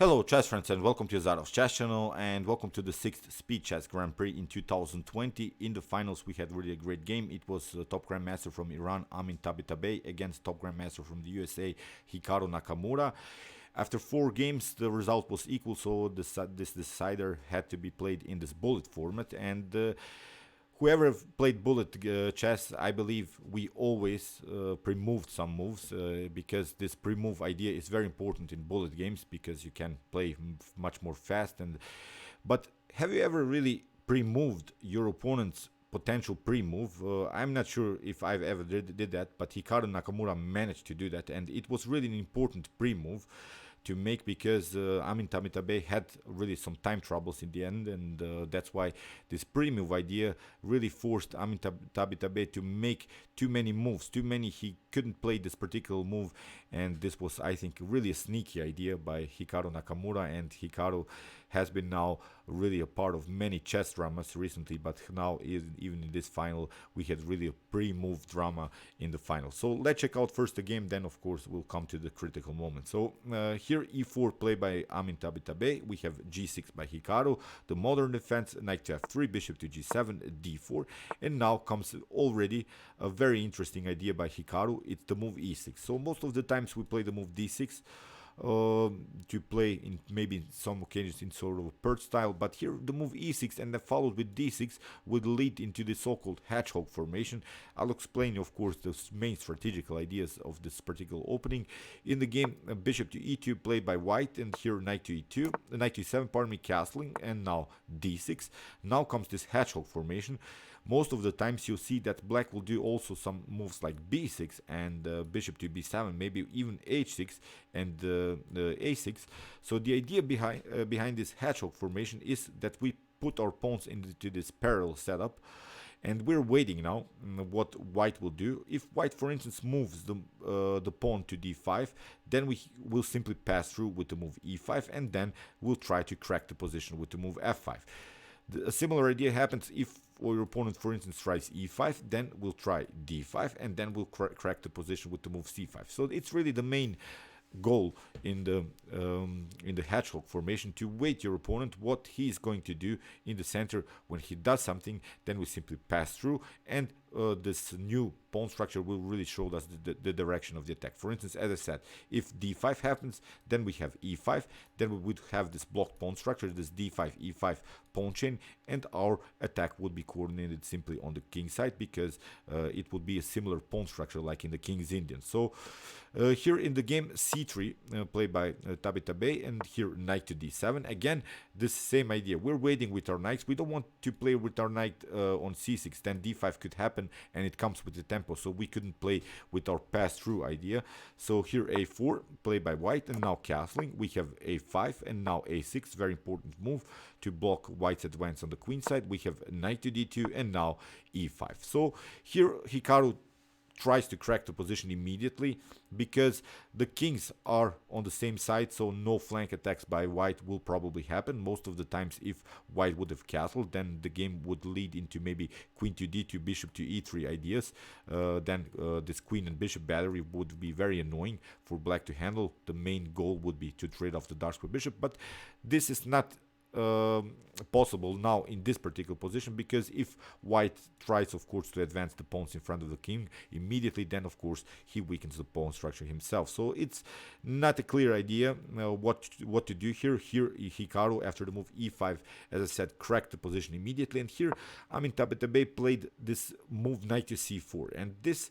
Hello chess friends and welcome to Zarov's chess channel and welcome to the 6th Speed Chess Grand Prix in 2020. In the finals we had really a great game. It was top grandmaster from Iran, Amine Tabatebaei, against top grandmaster from the USA, Hikaru Nakamura. After 4 games the result was equal, so this decider had to be played in this bullet format, and whoever played bullet chess, I believe we always pre-moved some moves because this pre-move idea is very important in bullet games because you can play much more fast. But have you ever really pre-moved your opponent's potential pre-move? I'm not sure if I've ever did that, but Hikaru Nakamura managed to do that, and it was really an important pre-move to make because Amine Tabatebaei had really some time troubles in the end, and that's why this pre-move idea really forced Amine Tabatebaei to make too many moves, he couldn't play this particular move, and this was, I think, really a sneaky idea by Hikaru Nakamura, and Hikaru has been now really a part of many chess dramas recently, but now even in this final we had really a pre-move drama in the final. So let's check out first the game, then of course we'll come to the critical moment. So here e4 play by Amine Tabatebaei, we have g6 by Hikaru, the modern defense, knight to f3, bishop to g7, d4, and now comes already a very interesting idea by Hikaru. It's the move e6. So most of the times we play the move d6 to play in maybe some occasions in sort of a perch style, but here the move e6 and then followed with d6 would lead into the so-called hedgehog formation. I'll explain, of course, the main strategical ideas of this particular opening. In the game, bishop to e2 played by white, and here knight to e2, knight to e7, pardon me, castling, and now d6. Now comes this hedgehog formation. Most of the times you'll see that black will do also some moves like b6 and bishop to b7, maybe even h6 and a6. So the idea behind this hedgehog formation is that we put our pawns into this parallel setup, and we're waiting now what white will do. If white, for instance, moves the pawn to d5, then we will simply pass through with the move e5, and then we'll try to crack the position with the move f5. A similar idea happens if your opponent, for instance, tries e5, then we'll try d5, and then we'll crack the position with the move c5. So it's really the main goal in the hedgehog formation, to wait your opponent what he's going to do in the center. When he does something, then we simply pass through, and this new pawn structure will really show us the direction of the attack. For instance, as I said, if d5 happens, then we have e5, then we would have this blocked pawn structure, this d5 e5 pawn chain, and our attack would be coordinated simply on the king side, because it would be a similar pawn structure like in the King's Indian. So here in the game, c3 played by Tabatebaei, and here knight to d7. Again, this same idea. We're waiting with our knights. We don't want to play with our knight on c6, then d5 could happen, and it comes with the tempo, so we couldn't play with our pass-through idea. So here a4 played by white, and now castling. We have a5 and now a6, very important move to block white's advance on the queen side. We have knight to d2 and now e5. So here Hikaru tries to crack the position immediately because the kings are on the same side, so no flank attacks by white will probably happen. Most of the times, if white would have castled, then the game would lead into maybe queen to d2, bishop to e3 ideas. Then this queen and bishop battery would be very annoying for black to handle. The main goal would be to trade off the dark square bishop, but this is not possible now in this particular position, because if white tries, of course, to advance the pawns in front of the king immediately, then of course he weakens the pawn structure himself. So it's not a clear idea what to do here. Here Hikaru, after the move e5, as I said, cracked the position immediately, and here Amine Tabatebaei played this move knight to c4, and this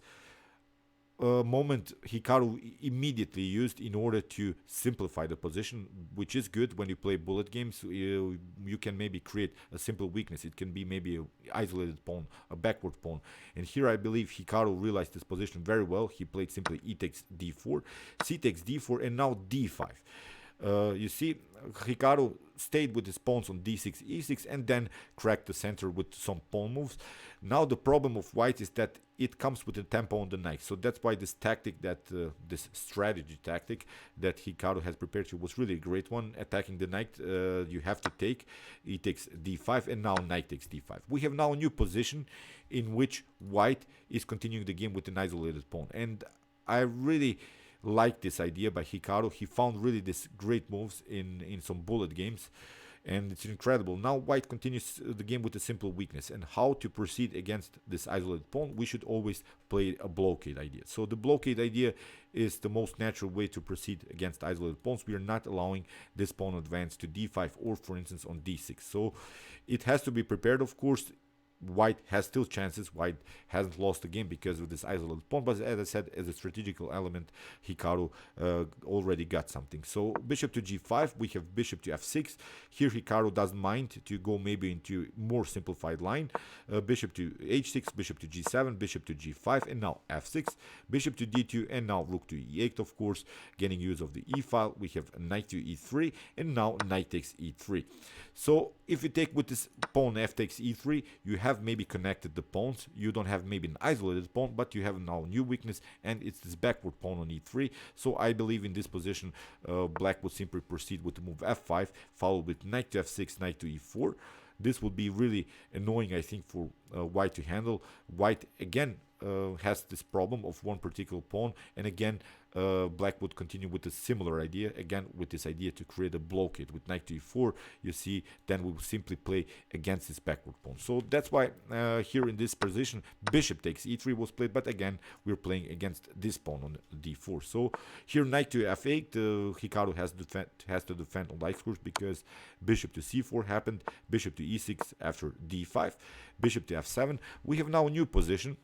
moment Hikaru immediately used in order to simplify the position, which is good when you play bullet games. You can maybe create a simple weakness. It can be maybe an isolated pawn, a backward pawn, and here I believe Hikaru realized this position very well. He played simply e takes d4, c takes d4, and now d5. You see, Hikaru stayed with his pawns on d6, e6, and then cracked the center with some pawn moves. Now the problem of white is that it comes with a tempo on the knight, so that's why this tactic, this strategy tactic that Hikaru has prepared to was really a great one. Attacking the knight, you have to take, he takes d5, and now knight takes d5. We have now a new position in which white is continuing the game with an isolated pawn, and I really liked this idea by Hikaru. He found really this great moves in some bullet games, and it's incredible. Now white continues the game with a simple weakness, and how to proceed against this isolated pawn. We should always play a blockade idea. So the blockade idea is the most natural way to proceed against isolated pawns. We are not allowing this pawn advance to d5 or for instance on d6. So it has to be prepared, of course. White has still chances. White hasn't lost the game because of this isolated pawn, but as I said, as a strategical element, Hikaru already got something. So bishop to g5, we have bishop to f6. Here Hikaru doesn't mind to go maybe into more simplified line. Bishop to h6, bishop to g7, bishop to g5, and now f6, bishop to d2, and now rook to e8, of course, getting use of the e file. We have knight to e3, and now knight takes e3. So if you take with this pawn f takes e3, you have maybe connected the pawns. You don't have maybe an isolated pawn, but you have now new weakness, and it's this backward pawn on e3. So I believe in this position, black would simply proceed with the move f5, followed with knight to f6, knight to e4. This would be really annoying, I think, for white to handle. White again has this problem of one particular pawn, and again black would continue with a similar idea, again with this idea to create a blockade with knight to e4. You see, then we will simply play against this backward pawn. So that's why here in this position bishop takes e3 was played, but again we're playing against this pawn on d4. So here knight to f8, Hikaru has to defend on light course because bishop to c4 happened, bishop to e6 after d5, bishop to f7. We have now a new position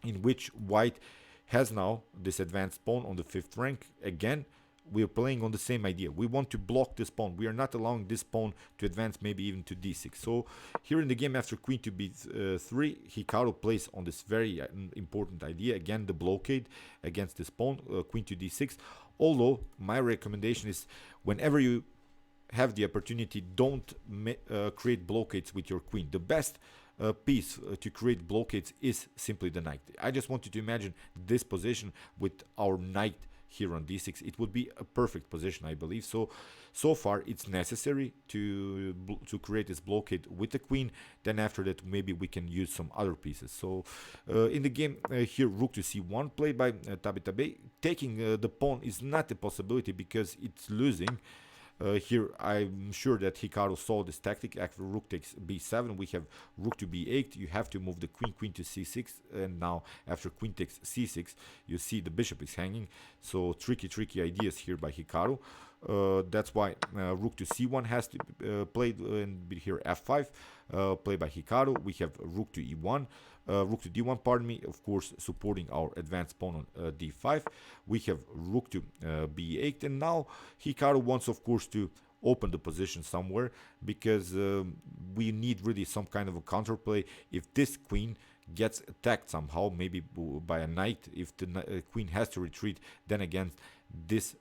in which white has now this advanced pawn on the 5th rank. Again, we are playing on the same idea. We want to block this pawn. We are not allowing this pawn to advance maybe even to d6. So here in the game, after queen to b3, Hikaru plays on this very important idea. Again, the blockade against this pawn, queen to d6. Although my recommendation is, whenever you have the opportunity, don't create blockades with your queen. The best piece to create blockades is simply the knight. I just want you to imagine this position with our knight here on d6. It would be a perfect position, I believe. So far it's necessary to create this blockade with the queen. Then after that maybe we can use some other pieces. So in the game here, rook to c1 played by Tabatabaei. Taking the pawn is not a possibility because it's losing. Here I'm sure that Hikaru saw this tactic. After rook takes b7, we have rook to b8. You have to move the queen to c6, and now after queen takes c6, you see the bishop is hanging. So tricky ideas here by Hikaru. That's why rook to c1 has to be played, and here f5 played by Hikaru. We have rook to e1, rook to d1, pardon me, of course supporting our advanced pawn on d5. We have rook to b8, and now Hikaru wants, of course, to open the position somewhere because we need really some kind of a counterplay. If this queen gets attacked somehow, maybe by a knight, if the queen has to retreat, then again this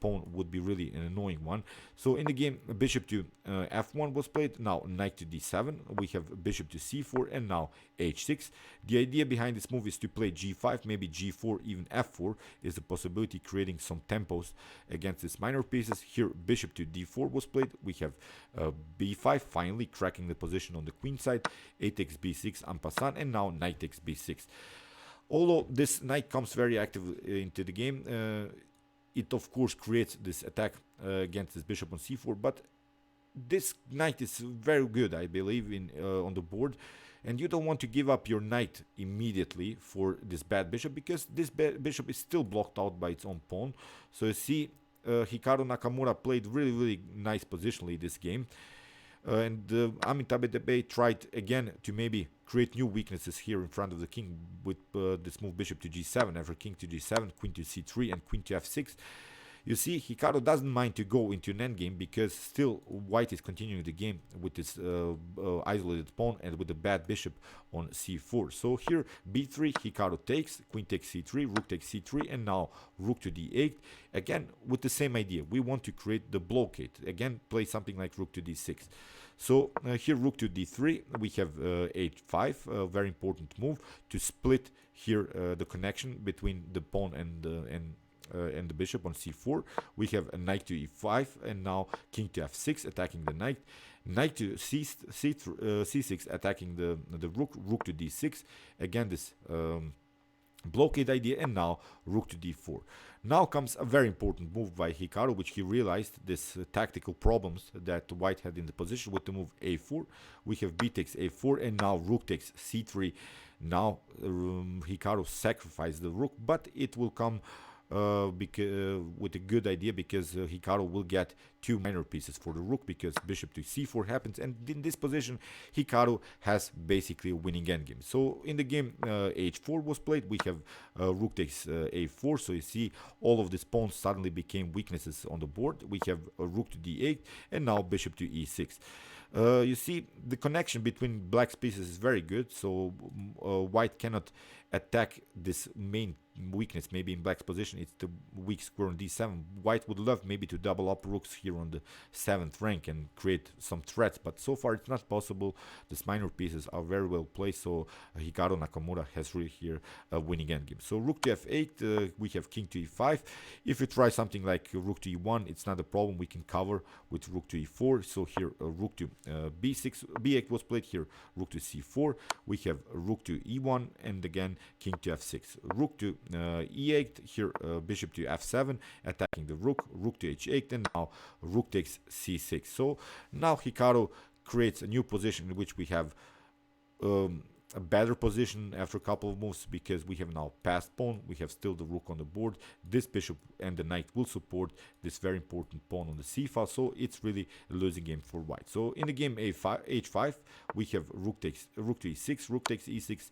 pawn would be really an annoying one. So in the game, bishop to f1 was played. Now knight to d7, we have bishop to c4, and now h6. The idea behind this move is to play g5, maybe g4, even f4 is a possibility, creating some tempos against these minor pieces. Here bishop to d4 was played. We have b5, finally cracking the position on the queen side. A takes b6 en passant, and now knight takes b6. Although this knight comes very active into the game, it of course creates this attack against this bishop on c4, but this knight is very good, I believe, in on the board, and you don't want to give up your knight immediately for this bad bishop, because this bishop is still blocked out by its own pawn. So you see, Hikaru Nakamura played really nice positionally this game, and Amine Tabatebaei tried again to maybe create new weaknesses here in front of the king with this move bishop to g7, after king to g7, queen to c3, and queen to f6. You see, Hikaru doesn't mind to go into an endgame because still white is continuing the game with this isolated pawn and with the bad bishop on c4. So here b3, Hikaru takes, queen takes c3, rook takes c3, and now rook to d8. Again with the same idea, we want to create the blockade. Again, play something like rook to d6. So here rook to d3, we have h5, a very important move to split here the connection between the pawn and the bishop on c4. We have a knight to e5, and now king to f6 attacking the knight, knight to c6 attacking the rook, rook to d6. Again this blockade idea, and now rook to d4. Now comes a very important move by Hikaru, which he realized this tactical problems that white had in the position with the move a4. We have b takes a4, and now rook takes c3. Now Hikaru sacrificed the rook, but it will come with a good idea, because Hikaru will get two minor pieces for the rook, because bishop to c4 happens, and in this position Hikaru has basically a winning endgame. So in the game h4 was played, we have rook takes a4, so you see all of these pawns suddenly became weaknesses on the board. We have rook to d8, and now bishop to e6. You see the connection between black's pieces is very good, so white cannot attack this main weakness. Maybe in black's position it's the weak square on d7. White would love maybe to double up rooks here on the 7th rank and create some threats, but so far it's not possible. These minor pieces are very well placed, so Hikaru Nakamura has really here a winning endgame. So rook to f8, we have king to e5. If you try something like rook to e1, it's not a problem, we can cover with rook to e4. So here rook to b6, b8 was played, here rook to c4. We have rook to e1, and again king to f6. Rook to e8, here bishop to f7, attacking the rook, rook to h8, and now rook takes c6. So now Hikaru creates a new position in which we have a better position after a couple of moves, because we have now passed pawn, we have still the rook on the board. This bishop and the knight will support this very important pawn on the c file, so it's really a losing game for white. So in the game h5, we have rook to e6, rook takes e6,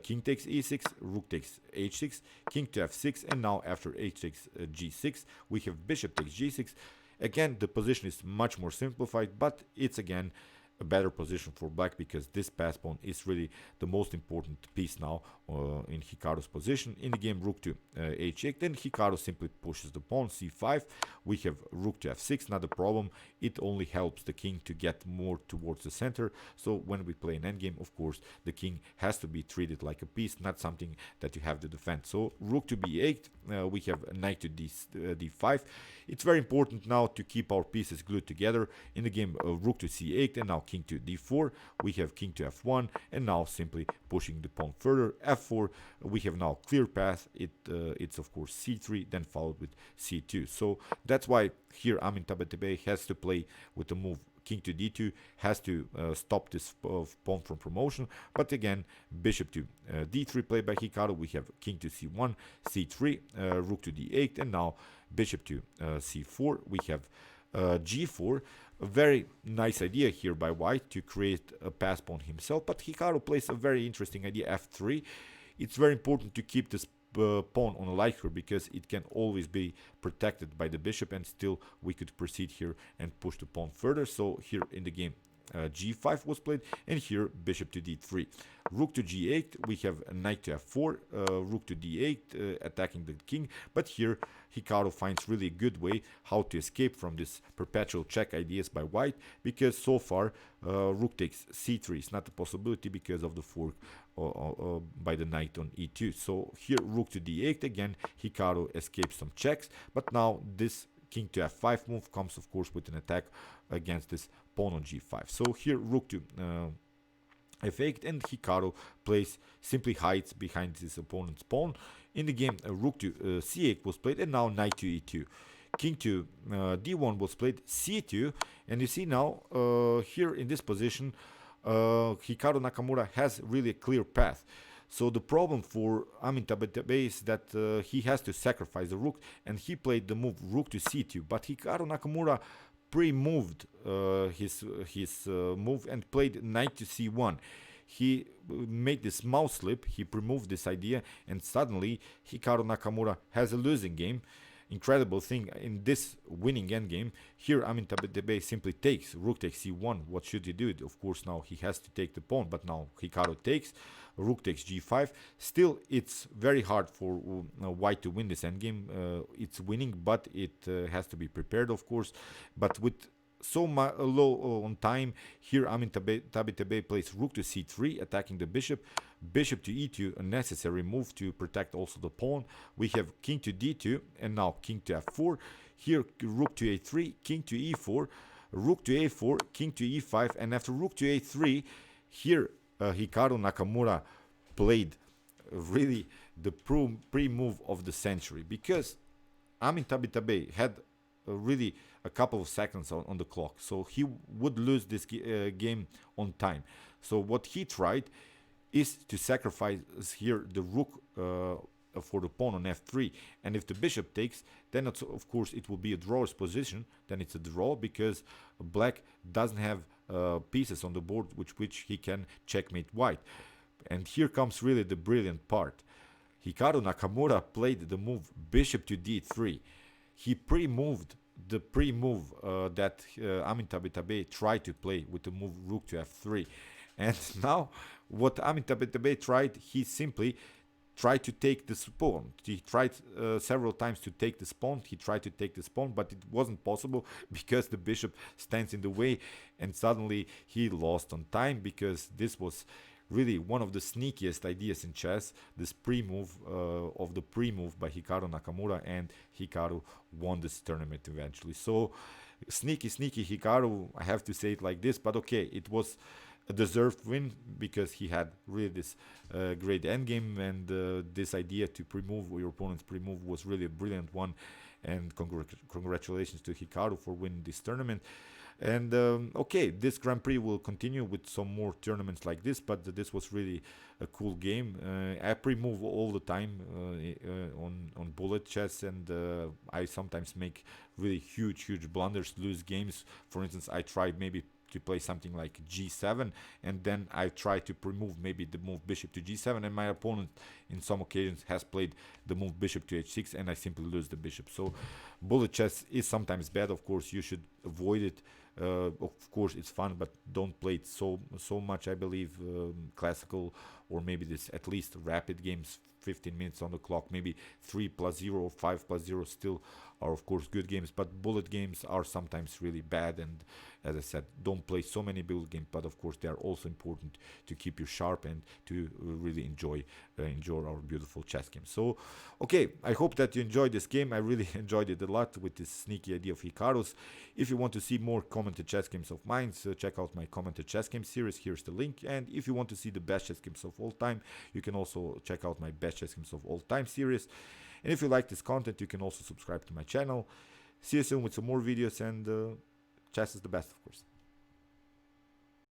king takes e6, rook takes h6, king to f6, and now after h takes g6, we have bishop takes g6. Again, the position is much more simplified, but it's again a better position for black, because this pass pawn is really the most important piece now in Hikaru's position. In the game rook to h8, then Hikaru simply pushes the pawn c5. We have rook to f6, not a problem. It only helps the king to get more towards the center. So when we play an endgame, of course, the king has to be treated like a piece, not something that you have to defend. So rook to b8, we have knight to d5. It's very important now to keep our pieces glued together. In the game rook to c8, and now king to d4. We have king to f1, and now simply pushing the pawn further. f4, we have now clear path. It's of course c3, then followed with c2. So that's why here Amine Tabatebaei has to play with the move king to d2, has to stop this pawn from promotion. But again, bishop to d3 played by Hikaru. We have king to c1, c3, rook to d8, and now bishop to c4. We have g4. A very nice idea here by white to create a pass pawn himself, but Hikaru plays a very interesting idea, f3. It's very important to keep this pawn on a light here, because it can always be protected by the bishop, and still we could proceed here and push the pawn further. So here in the game g5 was played, and here bishop to d3. Rook to g8, we have knight to f4, rook to d8, attacking the king. But here Hikaru finds really a good way how to escape from this perpetual check ideas by white, because so far rook takes c3 is not a possibility because of the fork by the knight on e2. So here rook to d8, again Hikaru escapes some checks, but now this king to f5 move comes of course with an attack against this pawn on g5. So here rook to f8, and Hikaru plays, simply hides behind his opponent's pawn. In the game rook to c8 was played, and now knight to e2. King to d1 was played, c2, and you see now here in this position Hikaru Nakamura has really a clear path. So the problem for Amine Tabatebaei is that he has to sacrifice the rook, and he played the move rook to c2, but Hikaru Nakamura pre-moved his move and played knight to c1. He made this mouse slip, he pre-moved this idea, and suddenly Hikaru Nakamura has a losing game. Incredible thing in this winning endgame. Here Amine Tabatebaei simply takes rook takes c1. What should he do? Of course now he has to take the pawn, but now Hikaru takes, rook takes g5. Still it's very hard for white to win this endgame. It's winning, but it has to be prepared, of course. But with so low on time, here Amine Tabatebaei plays rook to c3, attacking the bishop, bishop to e2, a necessary move to protect also the pawn. We have king to d2, and now king to f4. Here rook to a3, king to e4, rook to a4, king to e5, and after rook to a3, here Hikaru Nakamura played really the pre-move of the century, because Amine Tabatebaei had really a couple of seconds on the clock, so he would lose this game on time. So what he tried is to sacrifice here the rook for the pawn on f3, and if the bishop takes, then it's, of course it will be a drawer's position. Then it's a draw because black doesn't have pieces on the board which he can checkmate white. And here comes really the brilliant part. Hikaru Nakamura played the move bishop to d3. He pre-moved the pre-move that Amine Tabatebaei tried to play with the move rook to f3. And now what Amine Tabatebaei tried, he simply tried to take the pawn. He tried several times to take the pawn. He tried to take this pawn, but it wasn't possible because the bishop stands in the way, and suddenly he lost on time, because this was really one of the sneakiest ideas in chess, this pre-move of the pre-move by Hikaru Nakamura, and Hikaru won this tournament eventually. So sneaky Hikaru, I have to say it like this, but okay, it was a deserved win because he had really this great endgame, and this idea to pre-move your opponent's pre-move was really a brilliant one, and congratulations to Hikaru for winning this tournament. And okay, this Grand Prix will continue with some more tournaments like this, but this was really a cool game. I pre-move all the time on bullet chess, and I sometimes make really huge blunders, lose games. For instance, I tried maybe to play something like g7, and then I try to pre-move maybe the move bishop to g7, and my opponent in some occasions has played the move bishop to h6, and I simply lose the bishop. So bullet chess is sometimes bad. Of course, you should avoid it. Of course, it's fun, but don't play it so much. I believe classical, or maybe this at least rapid games, 15 minutes on the clock, maybe 3+0 or 5+0 still are of course good games, but bullet games are sometimes really bad. And as I said, don't play so many bullet games, but of course they are also important to keep you sharp and to really enjoy our beautiful chess game. So okay, I hope that you enjoyed this game. I really enjoyed it a lot with this sneaky idea of Hikaru's. If you want to see more commented chess games of mine, so check out my commented chess game series. Here's the link. And if you want to see the best chess games of all time, you can also check out my best chess games of all time series. And if you like this content, you can also subscribe to my channel. See you soon with some more videos, and chess is the best, of course.